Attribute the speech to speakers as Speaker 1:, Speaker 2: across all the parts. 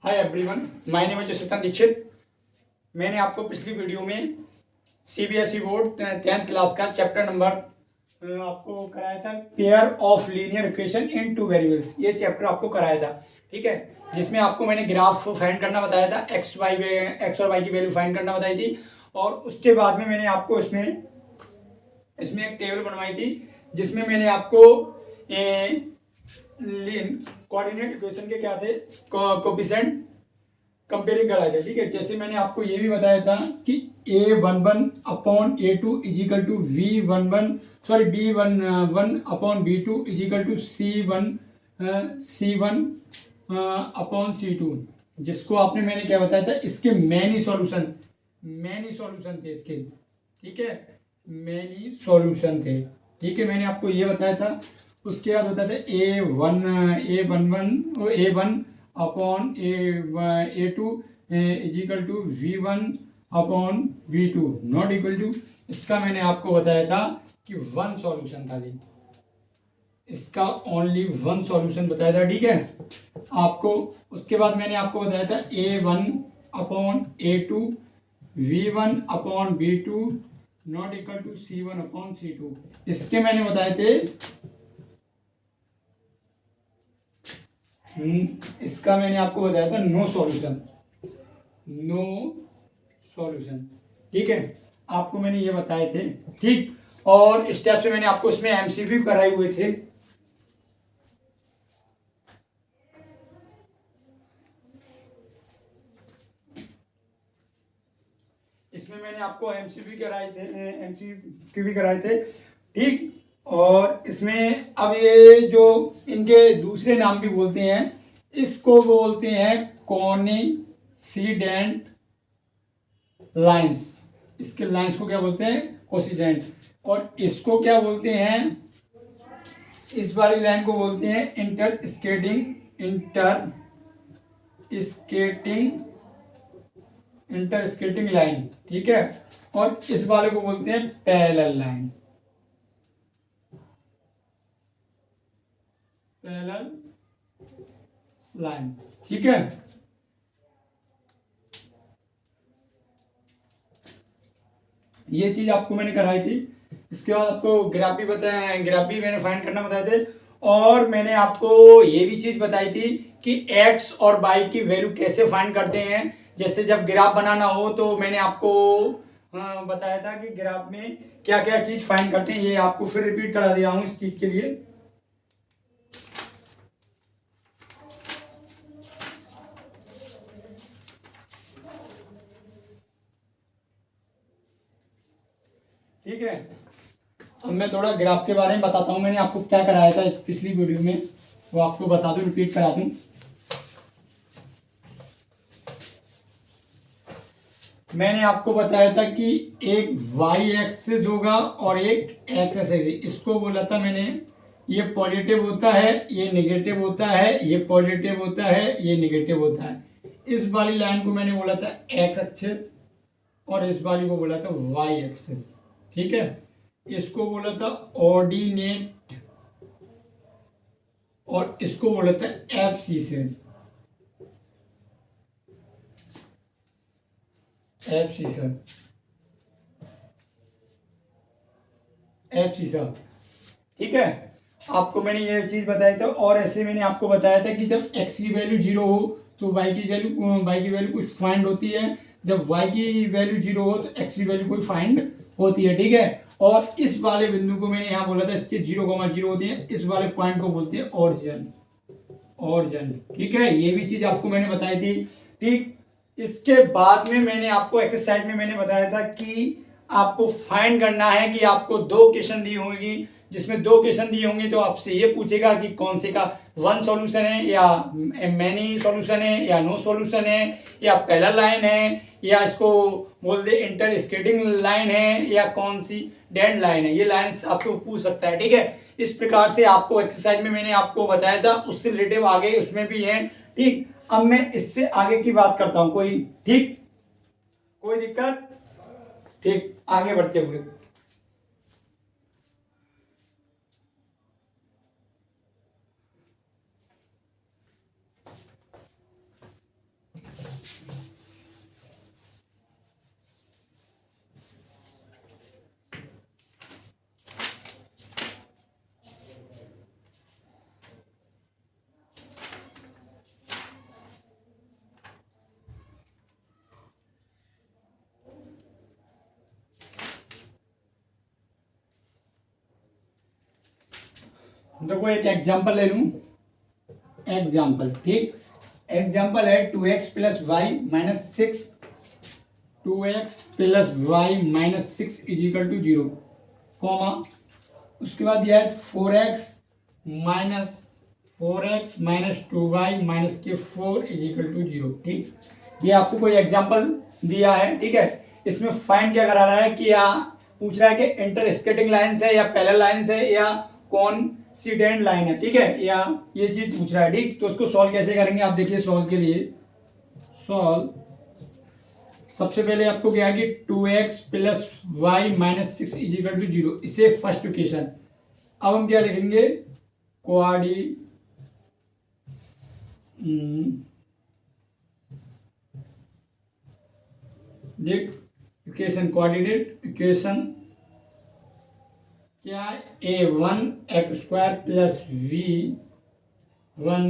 Speaker 1: Hi everyone, my name is Jaswant Dikshit. मैंने आपको पिछली वीडियो में सीबीएसई बोर्ड 10th क्लास का चैप्टर नंबर आपको कराया था, pair of linear equation in two variables. ये चैप्टर आपको कराया था, ठीक है, जिसमें आपको मैंने ग्राफ फाइंड करना बताया था, एक्स और वाई की वैल्यू फाइंड करना बताई थी। और उसके बाद में मैंने आपको इसमें एक टेबल बनवाई थी, जिसमें मैंने आपको कोऑर्डिनेट इक्वेशन के क्या थे, कोफिशिएंट कंपेयरिंग कराए थे, ठीक है। जैसे मैंने आपको ये भी बताया था कि a11 upon a2 is equal to b11 upon b2 is equal to c1 upon c2, जिसको आपने मैंने क्या बताया था, इसके मैनी सॉल्यूशन थे इसके, ठीक है, मैनी सॉल्यूशन थे, ठीक है। मैंने आपको ये बताया था। उसके बाद बताया था a1 upon a2 is equal to v1 upon v2 not equal to, इसका मैंने आपको बताया था कि वन सॉल्यूशन था, इसका ओनली वन सॉल्यूशन बताया था, ठीक है आपको। उसके बाद मैंने आपको बताया था a1 upon a2 v1 upon v2 not equal to c1 upon c2, इसके मैंने बताए थे। इसका मैंने आपको बताया था नो सॉल्यूशन, ठीक है, आपको मैंने ये बताए थे, ठीक। और स्टेप से मैंने आपको इसमें एमसीक्यू कराए हुए थे। इसमें मैंने आपको एमसीक्यू भी कराए थे, ठीक। और इसमें अब ये जो इनके दूसरे नाम भी बोलते हैं, इसको बोलते हैं कोनिसीडेंट लाइंस। इसके लाइंस को क्या बोलते हैं, कोसिडेंट। और इसको क्या बोलते हैं, इस वाली लाइन को बोलते हैं इंटर स्केटिंग लाइन, ठीक है। और इस वाले को बोलते हैं पैरेलल लाइन, ठीक है। ये चीज आपको मैंने कराई थी। इसके बाद आपको ग्राफ भी मैंने फाइंड करना बताए थे। और मैंने आपको ये भी चीज बताई थी कि एक्स और वाई की वैल्यू कैसे फाइंड करते हैं। जैसे जब ग्राफ बनाना हो तो मैंने आपको बताया था कि ग्राफ में क्या क्या चीज फाइंड करते हैं। ये आपको फिर रिपीट करा दिया हूं इस चीज के लिए। ठीक है, अब मैं थोड़ा ग्राफ के बारे में बताता हूँ। मैंने आपको क्या कराया था पिछली वीडियो में, वो आपको बता दूं, रिपीट करा दूं। मैंने आपको बताया था कि एक वाई एक्सिस होगा और एक एक्स एक्सिस, इसको बोला था मैंने, ये पॉजिटिव होता है, ये नेगेटिव होता है, ये पॉजिटिव होता है, ये नेगेटिव होता है। इस वाली लाइन को मैंने बोला था एक्स एक्सिस और इस वाली को बोला था वाई एक्सिस, ठीक है। इसको बोला था ऑर्डिनेट और इसको बोला था एब्सिस। ठीक है, आपको मैंने ये चीज बताई था। और ऐसे मैंने आपको बताया था कि जब x की वैल्यू 0 हो तो y की वैल्यू कुछ फाइंड होती है, जब y की वैल्यू 0 हो तो x की वैल्यू कोई फाइंड होती है, ठीक है। और इस वाले बिंदु को मैंने यहाँ बोला था, इसके 0,0 होती है, इस वाले पॉइंट को बोलते हैं ऑरिजिन, ठीक है। ये भी चीज आपको मैंने बताई थी, ठीक। इसके बाद में मैंने आपको एक्सरसाइज में मैंने बताया था कि आपको फाइंड करना है कि आपको दो क्वेश्चन दी होंगी, जिसमें दो क्वेश्चन दिए होंगे तो आपसे ये पूछेगा कि कौन से का वन सॉल्यूशन है या मैनी सॉल्यूशन है या नो सॉल्यूशन है या पैरेलल लाइन है या इसको बोल दे इंटर स्केटिंग लाइन है या कौन सी डेड लाइन है। ये लाइंस आपको पूछ सकता है, ठीक है। इस प्रकार से आपको एक्सरसाइज में मैंने आपको बताया था, उससे रिलेटिव आगे उसमें भी है, ठीक। अब मैं इससे आगे की बात करता हूं, कोई दिक्कत, ठीक। आगे बढ़ते हुए देखो एक एग्जांपल ले लूं, एग्जांपल, ठीक। एग्जांपल है 2x plus y minus six, 2x plus y minus six is equal to zero, comma, उसके बाद दिया है 4x माइनस 2y माइनस के 4 इज इक्वल टू जीरो, ठीक। ये आपको कोई एग्जांपल दिया है, ठीक है। इसमें फाइंड क्या करा रहा है कि या पूछ रहा है कि इंटर स्केटिंग लाइन है या पैरेलल लाइन है या कॉन्सिडेंट लाइन है, ठीक है, या ये चीज पूछ रहा है, ठीक। तो उसको सॉल्व कैसे करेंगे आप देखिए। सॉल्व के लिए सॉल्व सबसे पहले आपको क्या है कि 2x plus y minus six is equal to zero, इसे फर्स्ट इक्वेशन। अब हम क्या लिखेंगे, कोऑर्डिनेट इक्वेशन, कोऑर्डिनेट इक्वेशन क्या है, a1 x² प्लस v1,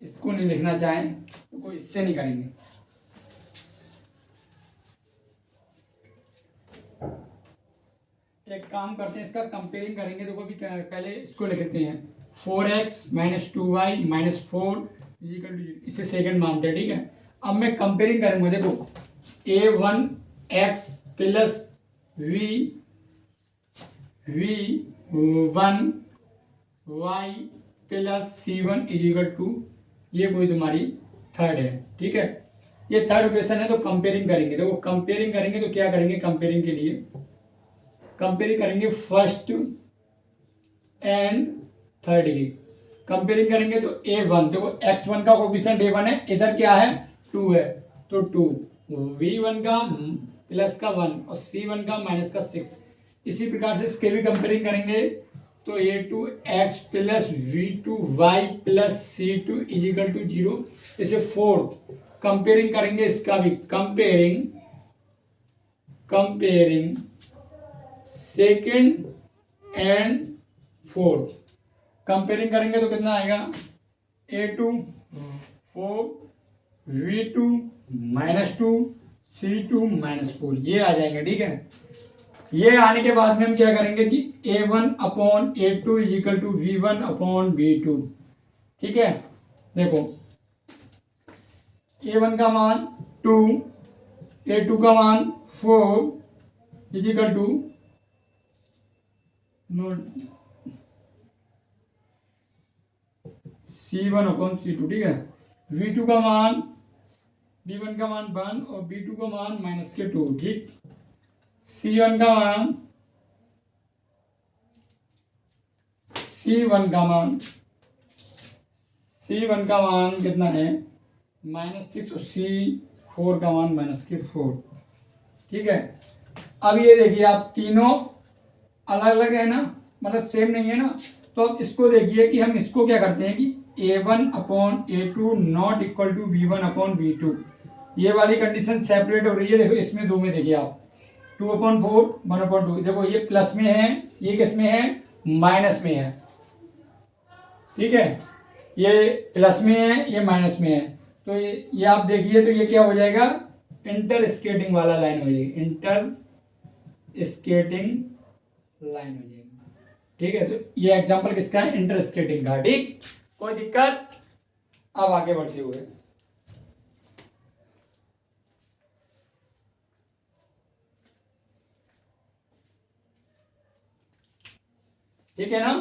Speaker 1: इसको नहीं लिखना चाहें तो कोई इससे नहीं करेंगे। एक काम करते हैं, इसका कंपेयरिंग करेंगे। देखो अभी पहले इसको लिख लेते हैं, 4x minus 2y minus 4 is equal to, इसे सेकंड मानते हैं, ठीक है। अब मैं कंपेयरिंग करूंगा, देखो a1x plus v1 y plus c1 is equal to, ये कोई तुम्हारी थर्ड है, ठीक है। ये थर्ड इक्वेशन है, तो कंपेयरिंग करेंगे। देखो कंपेयरिंग करेंगे तो क्या करेंगे, कंपेयरिंग के लिए कंपेयरिंग करेंगे फर्स्ट एंड थर्ड की कंपेयरिंग करेंगे। तो a1, देखो x1 का कोफिशिएंट a1 है, इधर क्या है 2 है, तो 2, v1 का प्लस का 1 और c1 का माइनस का 6। इसी प्रकार से इसके भी कंपेयरिंग करेंगे, तो a2x plus v2y plus c2 is equal to zero, इसे 4 कंपेयरिंग करेंगे। इसका भी comparing second and fourth comparing करेंगे तो कितना आएगा, a2 4 v2 minus 2 c2 minus 4, ये आ जाएंगे, ठीक है। ये आने के बाद में हम क्या करेंगे कि a1 upon a2 is equal to v1 upon v2, ठीक है। देखो a1 का मान 2, a2 का मान 4 is equal to c1 upon c2, ठीक है। v2 का मान, v1 का मान 1 और v2 का मान माइनस के 2, ठीक। c1 का मान कितना है, -6 और c4 का मान माइनस के 4, ठीक है। अब ये देखिए आप तीनों अलग अलग है ना, मतलब सेम नहीं है ना, तो अब इसको देखिए कि हम इसको क्या करते हैं कि a1 upon a2 not equal to v1 upon v2, ये वाली कंडीशन सेपरेट हो रही है। देखो इसमें दो में देखिए आप 2/4 1/2, देखो ये प्लस में है, ये किस में है, माइनस में है, ठीक है। ये प्लस में है, ये माइनस में है, तो ये आप देखिए तो ये क्या हो जाएगा, इंटर स्केटिंग वाला लाइन हो जाएगी, इंटर स्केटिंग लाइन हो जाएगी, ठीक है। तो ये एग्जांपल किसका है, इंटर स्केटिंग का, ठीक। कोई दिक्कत, अब आगे बढ़ते हुए ठीक है ना।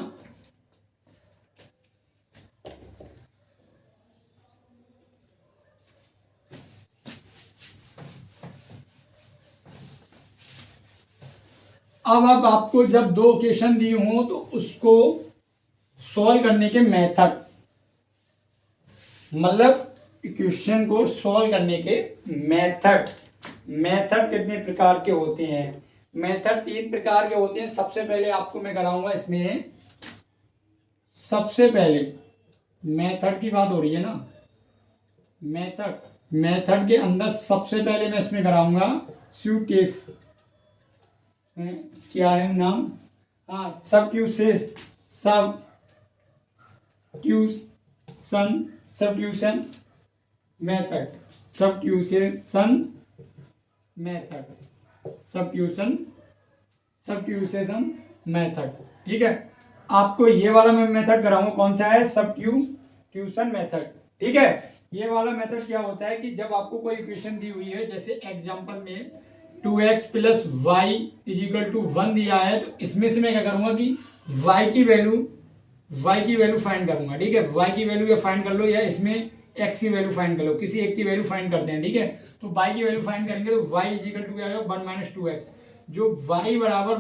Speaker 1: अब आपको जब दो इक्वेशन दी हो तो उसको सॉल्व करने के मेथड, मतलब इक्वेशन को सॉल्व करने के मेथड कितने प्रकार के होते हैं, मेथड 3 प्रकार के होते हैं। सबसे पहले आपको मैं कराऊंगा इसमें, सबसे पहले मेथड की बात हो रही है ना, मेथड के अंदर सबसे पहले मैं इसमें कराऊंगा स्यूकेस, क्या है नाम, हाँ, सब्स्टिट्यूशन मेथड, ठीक है। आपको ये वाला मैं मेथड कराऊंगा, कौन सा है, सब्स्टिट्यूशन मेथड। ठीक है। ये वाला मेथड क्या होता है कि जब आपको कोई इक्वेशन दी हुई है, जैसे एग्जांपल में 2x plus y is equal to 1 दिया है, तो इसमें से मैं क्या करूंगा कि y की वैल्यू फाइंड करूंगा। ठीक है। y की वैल्यू या फाइंड कर लो या इसमें x की वैल्यू फाइंड कर लो, किसी एक की वैल्यू फाइंड करते हैं। ठीक है। तो y की वैल्यू फाइंड करेंगे तो y इज इक्वल टू क्या आएगा, 1 माइनस 2x। जो y बराबर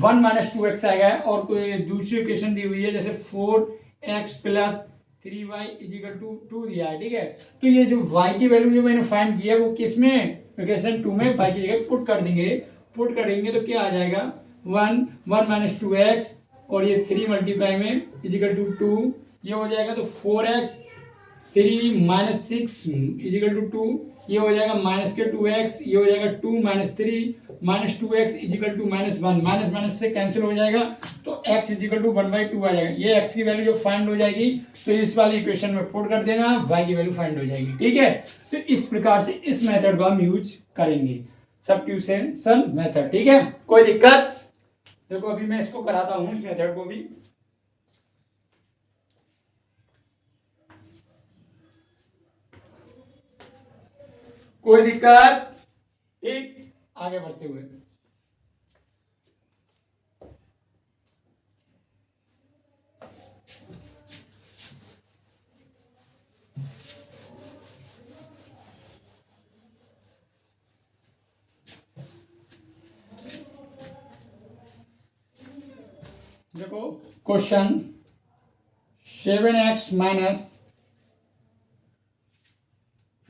Speaker 1: 1 माइनस 2x आएगा, और कोई दूसरी इक्वेशन दी हुई है जैसे 4x plus 3y is equal to 2 दिया है। ठीक है। तो ये जो y की वैल्यू जो मैंने फाइंड किया वो किस में, इक्वेशन 2 में y की जगह पुट कर देंगे। पुट करेंगे तो क्या आ जाएगा, 1 माइनस 2x और ये 3 मल्टीप्लाई में इज इक्वल टू 2, ये हो जाएगा तो 4x 3 minus 6 is equal to 2, ये हो जाएगा माइनस के 2x, ये हो जाएगा 2 minus 3 minus 2x is equal to minus 1, minus minus से कैंसिल हो जाएगा तो x इज इक्वल टू 1/2 आ जाएगा। ये x की वैल्यू जो फाइंड हो जाएगी तो इस वाली इक्वेशन में पुट कर देना, y की वैल्यू फाइंड हो जाएगी। ठीक है। तो इस प्रकार से इस मेथड को हम यूज करेंगे, सब्स्टिट्यूशन मेथड। ठीक है। कोई दिक्कत, देखो अभी मैं इसको कराता हूं, इस मेथड को भी। कोई दिक्कत, ठीक, आगे बढ़ते हुए देखो क्वेश्चन 7x माइनस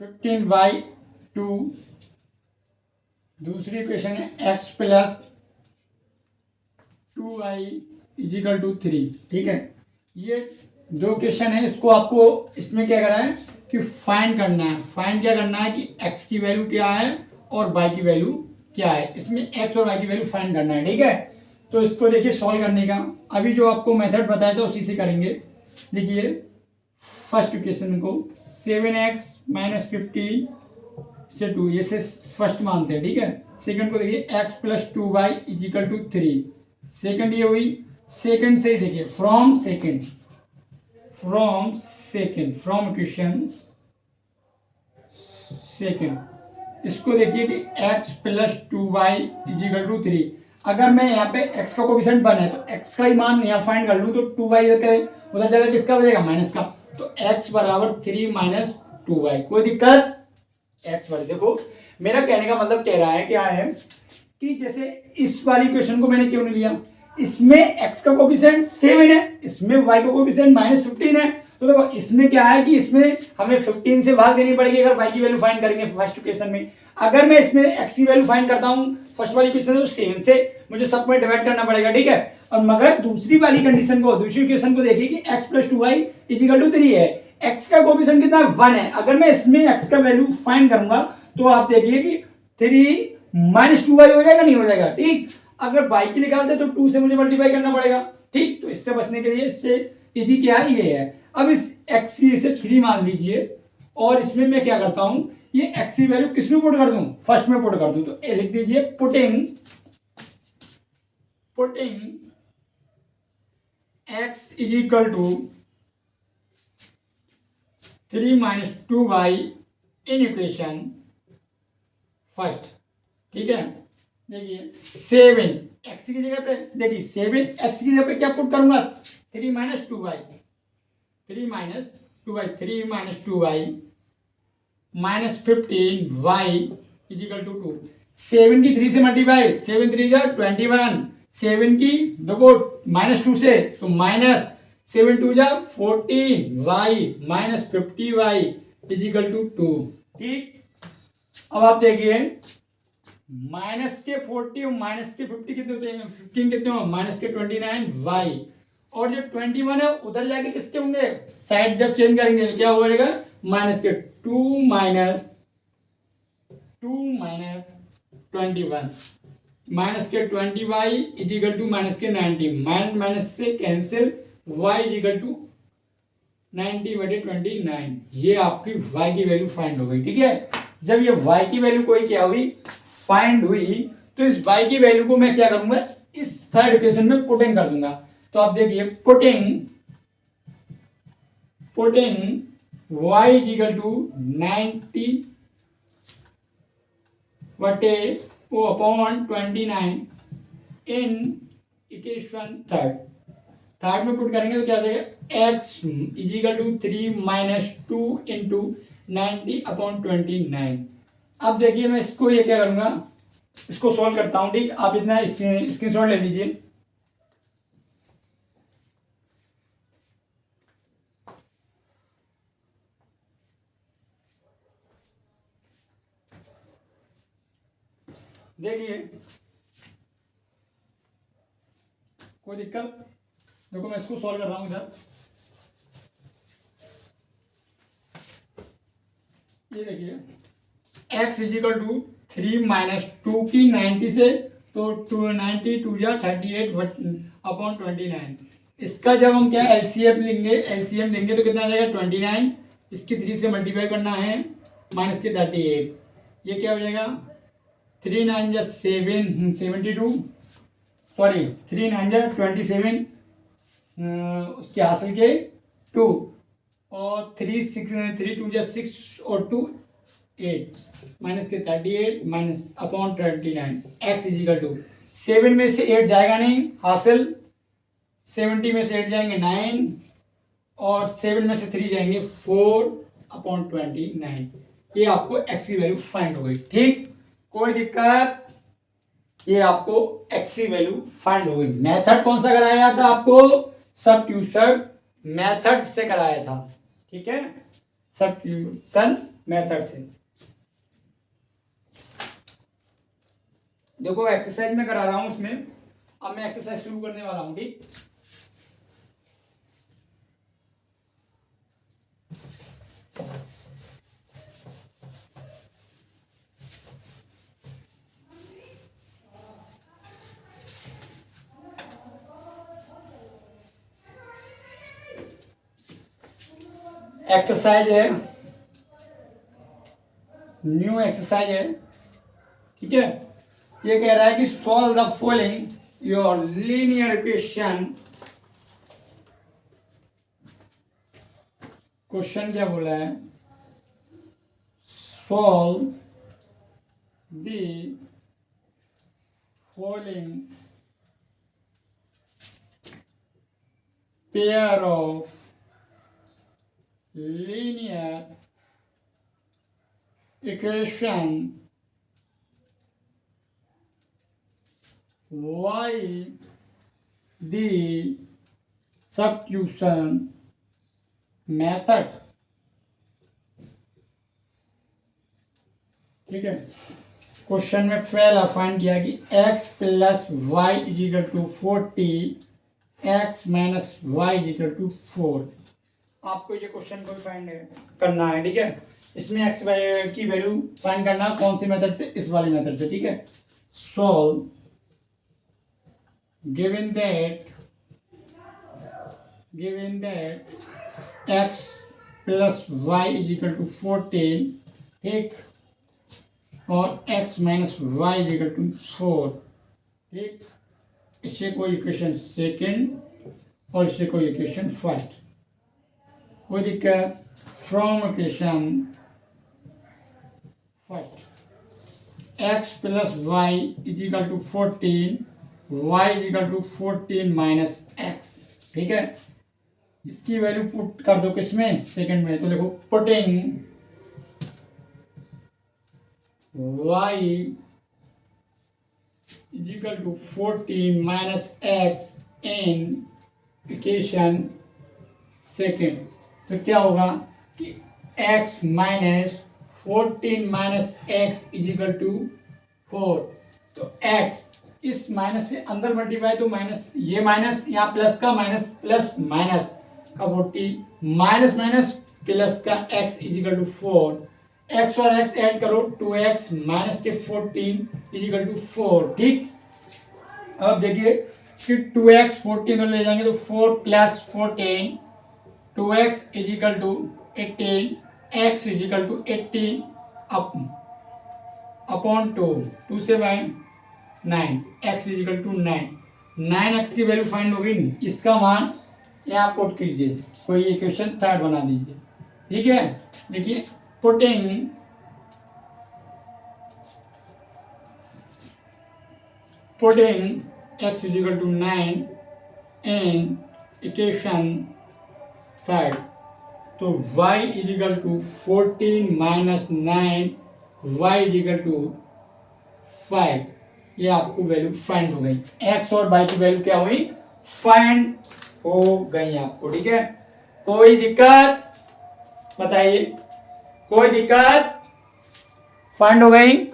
Speaker 1: 15y2, दूसरी इक्वेशन है x plus 2y is equal to 3। ठीक है। ये दो क्वेश्चन है, इसको आपको इसमें क्या करना है कि फाइंड करना है। फाइंड क्या करना है कि x की वैल्यू क्या है और y की वैल्यू क्या है, इसमें x और y की वैल्यू फाइंड करना है। ठीक है। तो इसको देखिए सॉल्व करने का अभी जो आपको मेथड बताया था उसी से करेंगे। देखिए फर्स्ट इक्वेशन को 7x माइनस 15 से 2, ये से फर्स्ट मानते हैं। ठीक है। सेकंड को देखिए x plus 2y is equal to 3, second ये हुई। सेकंड से देखिए फ्रॉम इक्वेशन सेकंड, इसको देखिए कि x plus 2y is equal to 3। अगर मैं यहाँ पे x का कोफिशिएंट 1 है तो x का ही मान यहाँ फाइंड कर लूँ तो 2y उधर जाएगा, किसका हो जाएगा, माइनस का। तो x बराबर 3 माइनस 2y। कोई दिक्कत, x बराबर, देखो मेरा कहने का मतलब कह रहा है क्या है कि जैसे इस वाली इक्वेशन को मैंने क्यों नहीं लिया, इसमें x का कोफिशिएंट 7 है, इसमें y का कोफिशिएंट माइनस 15 है। तो देखो इसमें क्या है कि इसमें हमें 15 से भाग देनी पड़ेगी अगर y की वैल्यू फाइंड करेंगे फर्स्ट इक्वेशन में। अगर मैं इसमें x की वैल्यू फाइंड करता हूं फर्स्ट वाली इक्वेशन तो 7 से मुझे सब में डिवाइड करना पड़ेगा। ठीक है। और मगर दूसरी वाली कंडीशन को, दूसरी इक्वेशन को देखिए कि x plus 2y is equal to 3 है, x का कोफिशिएंट कितना है, 1 है। अगर मैं इसमें x का वैल्यू फाइंड करूंगा तो आप देखिए कि 3 माइनस 2y हो जाएगा, नहीं हो जाएगा। ठीक। अगर y की निकालते तो 2 से मुझे मल्टीप्लाई करना पड़ेगा। ठीक। तो इससे बचने के लिए इससे इजी क्या है, ये है। अब इस x की इसे 3 मान लीजिए और इसमें मैं क्या करता हूं, ये x की वैल्यू किस में पुट कर दूं, फर्स्ट में पुट कर दूं। तो ए लिख दीजिए putting x is equal to 3 minus 2y in equation first. ठीक है। देखिए 7 x की जगह पे, देखिए 7 x की जगह पे क्या पुट करूंगा, 3 minus 2y minus 15y is equal to 2। 7 की 3 से मल्टीप्लाई, 7 3 जा 21, 7 की देखो माइनस 2 से तो माइनस 7 2 जा 14y minus 50y is equal to 2। ठीक। अब आप देखिए माइनस के 40 और माइनस के 50 कितने होते हैं, 15 कितने हो, माइनस के 29y, और जो 21 है उधर जाके किसके होंगे, साइड जब चेंज करेंगे तो क्या हो जाएगा, माइनस के 2 माइनस 21 माइनस के 20y is equal to minus के 90, माइनस से cancel, y is equal to 90/29। ये आपकी y की वैल्यू फाइंड हो गई। ठीक है। जब ये y की वैल्यू कोई क्या हुई, फाइंड हुई, तो इस y की वैल्यू को मैं क्या करूंगा, इस थर्ड इक्वेशन में पुट इन कर दूंगा। तो आप देखिए putting y is equal to 90 बटे ओ अपॉन 29 इन इक्वेशन थर्ड में पुट करेंगे तो क्या हो जाएगा x is equal to 3 minus 2 into 90/29। अब देखिए मैं इसको ये क्या करूंगा, इसको सॉल्व करता हूँ। ठीक, आप इतना स्क्रीनशॉट ले लीजिए। देखिए कोई दिक्कत, देखो मैं इसको सॉल्व कर रहा हूँ इधर। ये देखिए x is equal to 3 minus 2 की 90 से, तो 90 2 जा 38/29। इसका जब हम क्या एलसीएम लेंगे तो कितना आ जाएगा 29, इसकी 3 से मल्टीप्लाई करना है, माइनस के 38, ये क्या हो जाएगा 3 9 जा 72, सॉरी 3 9 जा 27, उसके हासिल के 2, और 3 2 जा 6 और 2 8, माइनस के 38 minus upon 29। X is equal to 7 में से 8 जाएगा नहीं, हासिल 70 में से 8 जाएंगे 9, और 7 में से 3 जाएंगे 4/29। ये आपको एक्स की वैल्यू फाइंड हो गई। ठीक, कोई दिक्कत, ये आपको एक्स की वैल्यू फाइंड हो गई। मेथड कौन सा कराया था आपको, सब्स्टिट्यूशन मेथड से कराया था। ठीक है, सब्स्टिट्यूशन मेथड से। देखो एक्सरसाइज में करा रहा हूं उसमें, अब मैं एक्सरसाइज शुरू करने वाला हूं। ठीक, एक्सरसाइज है, न्यू एक्सरसाइज है। ठीक है, ये कह रहा है कि solve the following your linear equation. Question क्या बोला है, solve the following pair of linear equation y the substitution method। ठीक है, क्वेश्चन में पहला फाइंड किया कि x plus y is equal to 40, x minus y is equal to 4। आपको ये क्वेश्चन को फाइंड करना है। ठीक है, इसमें एक्स की वैल्यू फाइंड करना कौन सी मेथड से, इस वाली मेथड से। ठीक है, solve given that x plus y is equal to 14, ठीक, और x minus y is equal to 4। ठीक, इससे कोई इक्वेशन सेकेंड और इससे कोई इक्वेशन फर्स्ट। कोई दिक्कत, from equation first x plus y is equal to 14, y is equal to 14 minus x. ठीक है, इसकी वैल्यू पुट कर दो किसमें, सेकंड में। तो देखो putting y is equal to 14 minus x in equation second, तो क्या होगा कि x minus 14 minus x is equal to 4। तो x इस माइनस से अंदर मल्टीप्लाई, तो माइनस, ये माइनस यहाँ प्लस का माइनस, प्लस माइनस का 40, माइनस माइनस प्लस का x is equal to 4। x और x ऐड करो, 2x माइनस के 14 इज इक्वल टू 4। ठीक, अब देखिए कि 2x 14 ले जाएंगे तो 4 plus 14, 2x is equal to 18, x is equal to 18 upon 2 से by 9, x is equal to 9। 9x की वैल्यू फाइंड होगी, इसका मान यहाँ पुट कीजिए, कोई इक्वेशन थर्ड बना दीजिए। ठीक है, देखिए putting x is equal to 9 in equation third, तो y is equal to 14 minus 9, y is equal to 5, ये आपको वैल्यू फाइंड हो गई। x और y की वैल्यू क्या हुई, फाइंड हो गई आपको। ठीक है, कोई दिक्कत बताइए, कोई दिक्कत, फाइंड हो गई,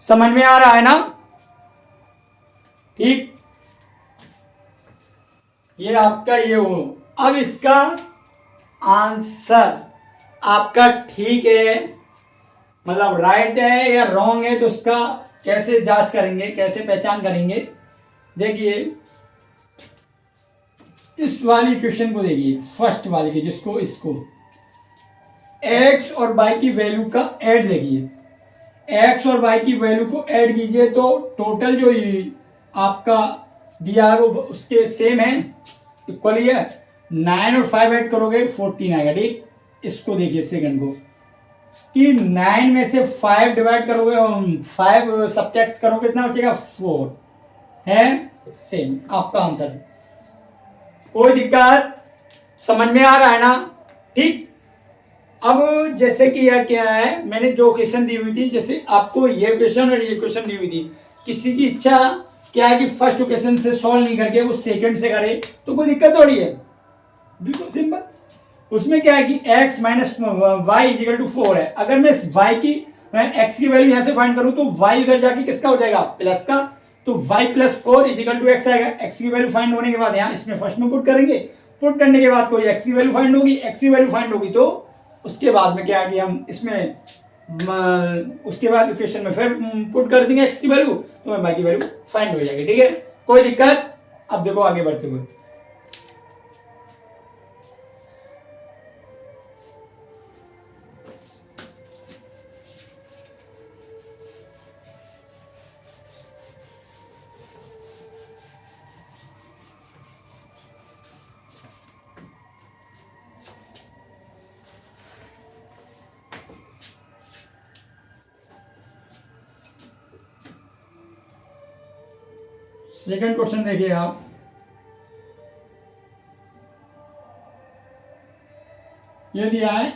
Speaker 1: समझ में आ रहा है ना? ठीक, ये आपका ये हो। अब इसका आंसर आपका ठीक है, मतलब राइट है या रॉन्ग है, तो उसका कैसे जांच करेंगे, कैसे पहचान करेंगे? देखिए इस वाली क्वेश्चन को देखिए, फर्स्ट वाली की, जिसको इसको x और y की वैल्यू का ऐड देखिए, x और y की वैल्यू को ऐड कीजिए तो टोटल जो आपका दिया है वो उसके सेम है, इक्वली है। 9 और 5 ऐड करोगे 14 आएगा। ठीक, इसको देखिए सेकंड को, कि 9 में से 5 डिवाइड करोगे, 5 सब्ट्रैक्ट करोगे, कितना बचेगा, 4 है, सेम आपका आंसर। कोई दिक्कत, समझ में आ रहा है ना? ठीक, अब जैसे कि यह क्या है, मैंने जो क्वेश्चन दी हुई थी, जैसे आपको ये क्वेश्चन और ये क्वेश्चन दी हुई थी, किसी की इच्छा क्या है कि फर्स्ट क्वेश्चन से सॉल्व नहीं करके वो सेकंड से करे, तो कोई दिक्कत थोड़ी है, बिल्कुल सिंपल। उसमें क्या है कि x minus y is equal to 4 है। अगर मैं इस y की, मैं x की वैल्यू यहां से फाइंड करूं तो y उधर जाके किसका हो जाएगा, प्लस का, तो y plus 4 is equal to x आएगा। x की वैल्यू फाइंड होने के बाद यहाँ इसमें फर्स्ट में पुट करेंगे, पुट करने के बाद कोई x की वैल्यू फाइंड होगी, x की वैल्यू फाइंड होगी तो उसके बाद में क्या है कि हम इसमें उसके बाद इक्वेशन में फिर पुट कर देंगे x की वैल्यू, तो y की वैल्यू फाइंड हो जाएगी। ठीक है, कोई दिक्कत? अब देखो आगे बढ़ते हुए, सेकंड क्वेश्चन देखिए आप, ये दिया है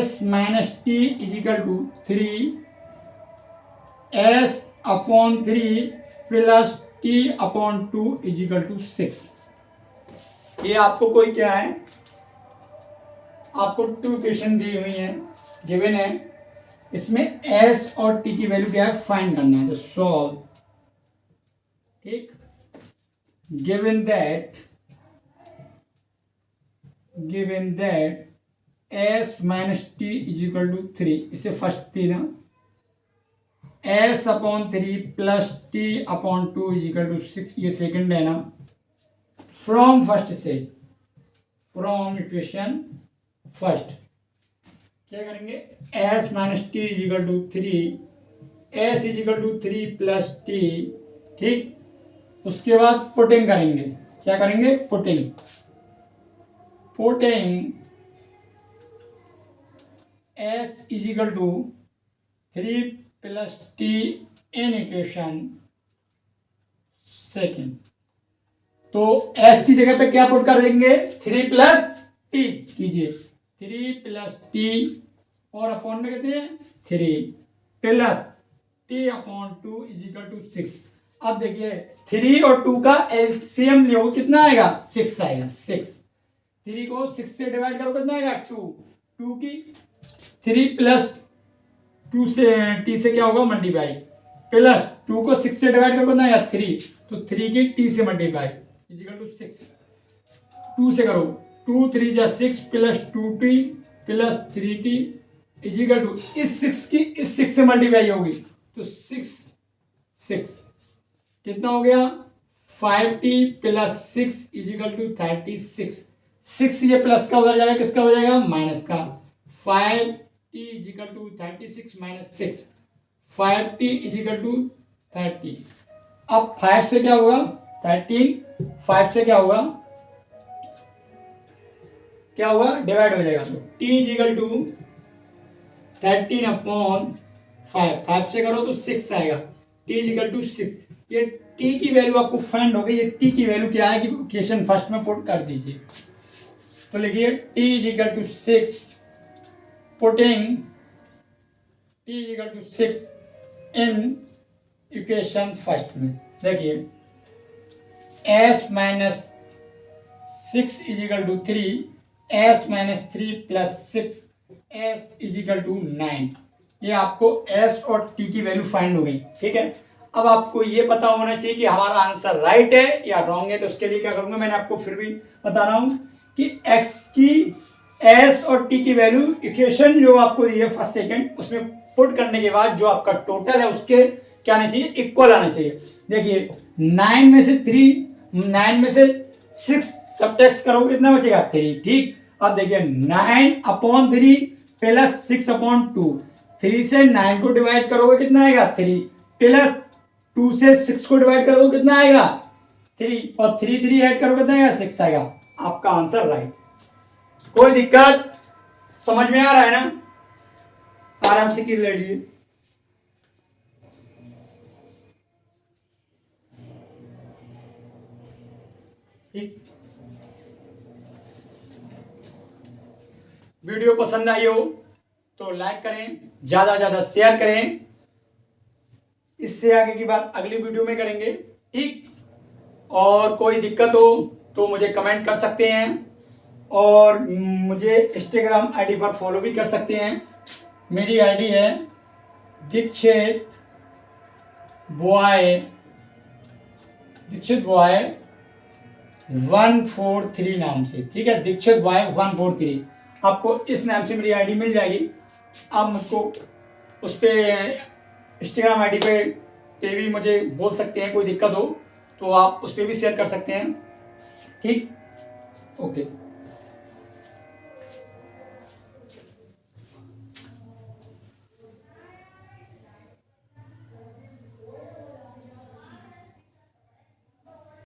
Speaker 1: s minus t is equal to 3 s upon 3 plus t upon 2 is equal to 6। ये आपको कोई क्या है, आपको 2 इक्वेशन दी हुई है, गिवन है, इसमें s और t की वैल्यू क्या है, फाइंड करना है, तो सॉल्व। ठीक, given that s minus t is equal to 3, इसे फर्स्ट थी ना, s upon 3 plus t upon 2 is equal to 6, ये सेकंड है ना। फ्रॉम फर्स्ट से, फ्रॉम इक्वेशन फर्स्ट क्या करेंगे, s minus t is equal to 3, s is equal to 3 plus t. ठीक, उसके बाद पुटिंग करेंगे, क्या करेंगे, putting s is equal to 3 plus t in equation second, तो s की जगह पे क्या पुट कर देंगे, 3 प्लस टी कीजिए, 3 प्लस टी और अपॉन में कहते हैं 3 plus t upon 2 is equal to 6। अब देखिए 3 और 2 का एलसीएम लो, कितना आएगा, 6 आएगा। 6, 3 को 6 से डिवाइड करो, कितना आएगा, 2 की 3 प्लस 2 से टी से क्या होगा, मल्टीप्लाई, प्लस 2 को 6 से डिवाइड करो, कितना आएगा, 3, तो 3 की टी से मल्टीप्लाई इज इक्वल टू 6। 2 से करो, 2 3 जा 6 plus 2t plus 3t is equal to, इस 6 की इस 6 से मल्टीप्लाई होगी, तो 6 कितना हो गया, 5t plus 6 is equal to 36। 6 ये प्लस का उधर जाएगा, किसका हो जाएगा, माइनस का। 5t is equal to 36 minus 6, 5t is equal to 30। अब 5 से क्या होगा 13, 5 से क्या होगा डिवाइड हो जाएगा। तो t इज इक्वल टू 13/5, 5 से करो तो 6 आएगा। t is equal to 6। ये t की वैल्यू आपको फाइंड हो गई। ये t की वैल्यू क्या है कि इक्वेशन फर्स्ट में पुट कर दीजिए। तो लिखिए t is equal to 6, putting t is equal to 6 in equation first में। देखिए s minus 6 is equal to 3, s minus 3 plus 6, s is equal to 9। ये आपको s और t की वैल्यू फाइंड हो गई। ठीक है, अब आपको ये पता होना चाहिए कि हमारा आंसर राइट है या रॉन्ग है। तो उसके लिए क्या करूंगा, मैंने आपको फिर भी बता रहा हूं कि x की s और t की वैल्यू इक्वेशन जो आपको दी है फर्स्ट सेकंड, उसमें पुट करने के बाद जो आपका टोटल है उसके क्या आना चाहिए, इक्वल आना चाहिए। देखिए 9 में से 6 सबट्रैक्ट करोगे कितना बचेगा 3। ठीक, अब देखिए 9/3 प्लस 6/2, 3 से 9 को डिवाइड करोगे कितना आएगा 3, प्लस 2 से 6 को डिवाइड करोगे कितना आएगा 3, और 3 ऐड करोगे कितना आएगा 6 आएगा। आपका आंसर राइट। कोई दिक्कत, समझ में आ रहा है ना? आराम से की ले लीजिए। ठीक, वीडियो पसंद आई हो तो लाइक करें, ज्यादा ज्यादा शेयर करें। इससे आगे की बात अगली वीडियो में करेंगे। ठीक, और कोई दिक्कत हो तो मुझे कमेंट कर सकते हैं और मुझे इंस्टाग्राम आईडी पर फॉलो भी कर सकते हैं। मेरी आईडी है दीक्षित बॉय 143 नाम से। ठीक है, दीक्षित बॉय 143, आपको इस नाम से मेरी आईडी मिल जाएगी। आप मुझको उस पर इंस्टाग्राम आईडी पे भी मुझे बोल सकते हैं। कोई दिक्कत हो तो आप उस पर भी शेयर कर सकते हैं। ठीक, ओके।